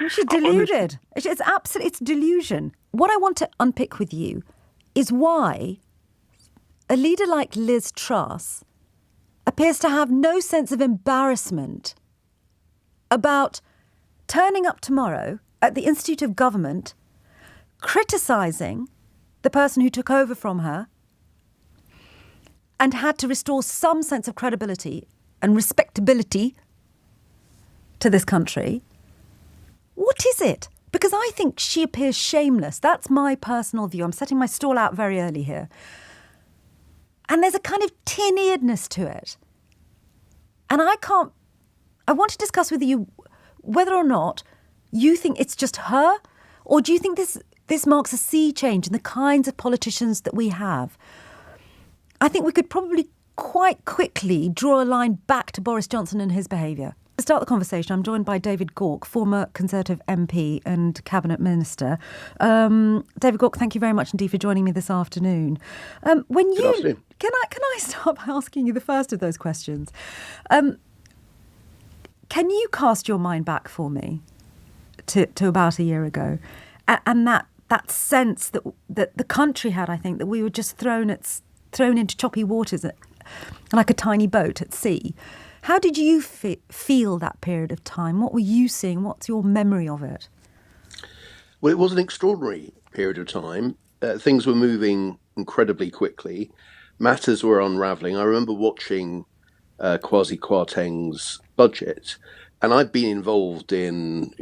She's deluded. It's delusion. What I want to unpick with you is why a leader like Liz Truss appears to have no sense of embarrassment about turning up tomorrow at the Institute of Government, criticising the person who took over from her and had to restore some sense of credibility and respectability to this country. What is it? Because I think she appears shameless. That's my personal view. I'm setting my stall out very early here. And there's a kind of tin-earedness to it. And I want to discuss with you whether or not you think it's just her, or do you think this marks a sea change in the kinds of politicians that we have? I think we could probably quite quickly draw a line back to Boris Johnson and his behaviour. To start the conversation, I'm joined by David Gauke, former Conservative MP and Cabinet Minister. David Gauke, thank you very much indeed for joining me this afternoon. Good afternoon. Can I start by asking you the first of those questions? Can you cast your mind back for me to about a year ago, and that sense that the country had, I think, that we were just thrown into choppy waters like a tiny boat at sea? How did you feel that period of time? What were you seeing? What's your memory of it? Well, it was an extraordinary period of time. Things were moving incredibly quickly. Matters were unravelling. I remember watching Kwasi Kwarteng's budget, and I'd been involved in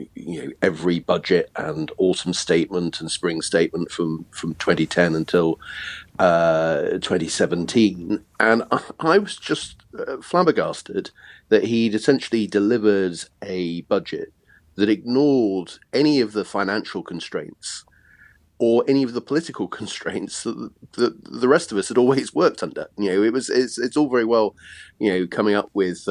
every budget and autumn statement and spring statement from 2010 until 2017, and I was just flabbergasted that he'd essentially delivered a budget that ignored any of the financial constraints or any of the political constraints that the rest of us had always worked under. It's all very well, coming up with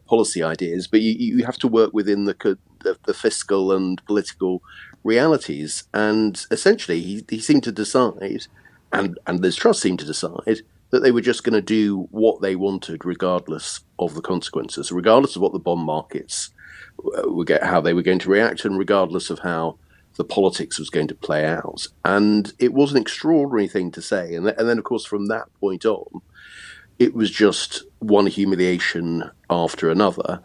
policy ideas, but you have to work within the fiscal and political realities. And essentially, he seemed to decide, and Liz Truss seemed to decide, that they were just going to do what they wanted, regardless of the consequences, regardless of what the bond markets how they were going to react, and regardless of how the politics was going to play out. And it was an extraordinary thing to say. And then, of course, from that point on, it was just one humiliation after another.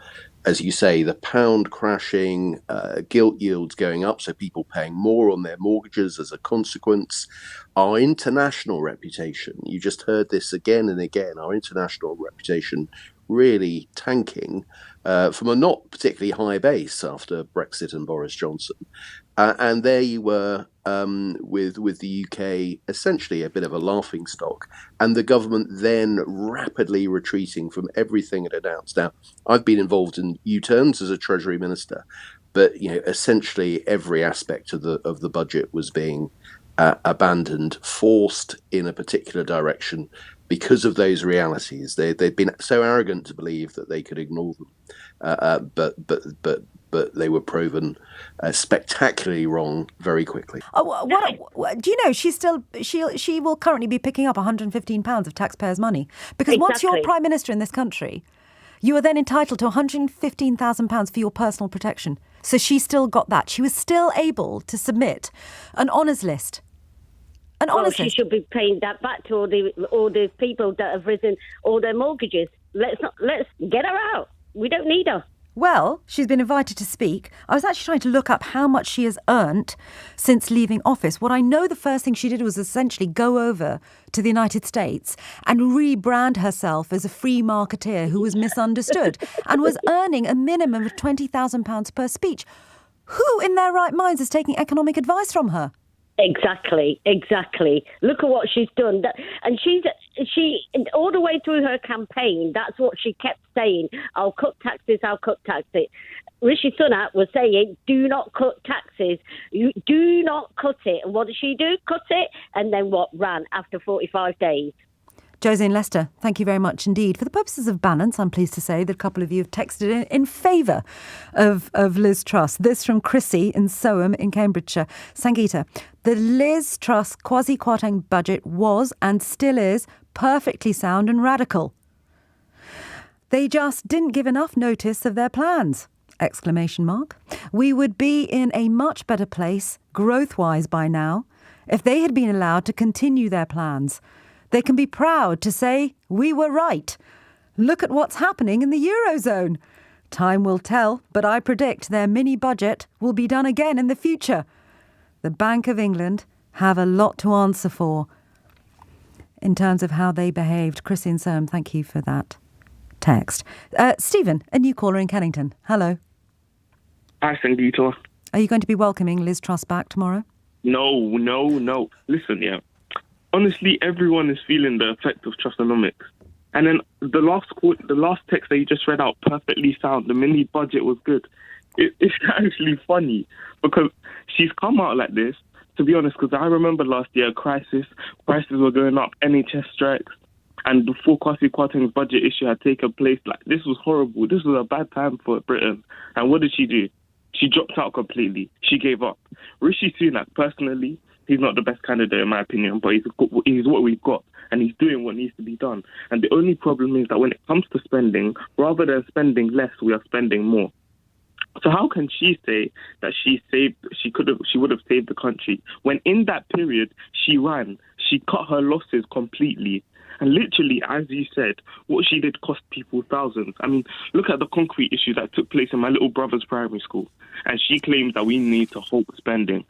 As you say, the pound crashing, gilt yields going up, so people paying more on their mortgages as a consequence. Our international reputation, you just heard this again and again, our international reputation really tanking from a not particularly high base after Brexit and Boris Johnson. And there you were with the UK essentially a bit of a laughingstock, and the government then rapidly retreating from everything it announced. Now, I've been involved in U-turns as a Treasury Minister, but essentially every aspect of the budget was being abandoned, forced in a particular direction because of those realities. They'd been so arrogant to believe that they could ignore them, but they were proven spectacularly wrong very quickly. Do you know she will currently be picking up £115 of taxpayers' money, because Exactly. Once you're Prime Minister in this country, you are then entitled to £115,000 for your personal protection. So she still got that. She was still able to submit an honours list. She should be paying that back to all the people that have risen all their mortgages. Let's get her out. We don't need her. Well, she's been invited to speak. I was actually trying to look up how much she has earned since leaving office. What I know, the first thing she did was essentially go over to the United States and rebrand herself as a free marketeer who was misunderstood and was earning a minimum of £20,000 per speech. Who in their right minds is taking economic advice from her? Exactly. Look at what she's done. And she all the way through her campaign, that's what she kept saying. I'll cut taxes. Rishi Sunak was saying, do not cut taxes. You do not cut it. And what did she do? Cut it. And then what? Ran after 45 days. José in Leicester, thank you very much indeed. For the purposes of balance, I'm pleased to say that a couple of you have texted in favour of Liz Truss. This from Chrissy in Soham in Cambridgeshire. Sangita, the Liz Truss Kwasi Kwarteng budget was and still is perfectly sound and radical. They just didn't give enough notice of their plans. Exclamation mark. We would be in a much better place, growth-wise by now, if they had been allowed to continue their plans. They can be proud to say, we were right. Look at what's happening in the Eurozone. Time will tell, but I predict their mini-budget will be done again in the future. The Bank of England have a lot to answer for in terms of how they behaved. Chrissy and Soam, thank you for that text. Stephen, a new caller in Kennington. Hello. Hi, Sangita. Are you going to be welcoming Liz Truss back tomorrow? No. Listen, yeah. Honestly, everyone is feeling the effect of Trussonomics. And then the last text that you just read out, perfectly sound. The mini budget was good. It's actually funny because she's come out like this, to be honest, because I remember last year, prices were going up, NHS strikes, and the forecasted Kwarteng's budget issue had taken place. Like, this was horrible. This was a bad time for Britain. And what did she do? She dropped out completely. She gave up. Rishi Sunak, personally, he's not the best candidate in my opinion, but he's what we've got, and he's doing what needs to be done. And the only problem is that when it comes to spending, rather than spending less, we are spending more. So how can she say that she would have saved the country when in that period she cut her losses completely? And literally, as you said, what she did cost people thousands. I mean, look at the concrete issue that took place in my little brother's primary school. And she claims that we need to halt spending.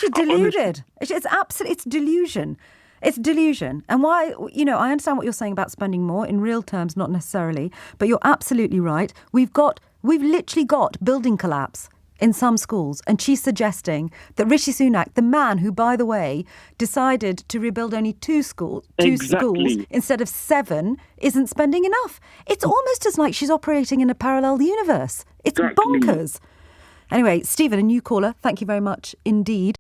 She's deluded. It's delusion. It's delusion. And why, I understand what you're saying about spending more in real terms, not necessarily, but you're absolutely right. We've literally got building collapse in some schools. And she's suggesting that Rishi Sunak, the man who, by the way, decided to rebuild only two schools instead of 7, isn't spending enough. It's almost as like she's operating in a parallel universe. It's bonkers. Anyway, Stephen, a new caller. Thank you very much indeed.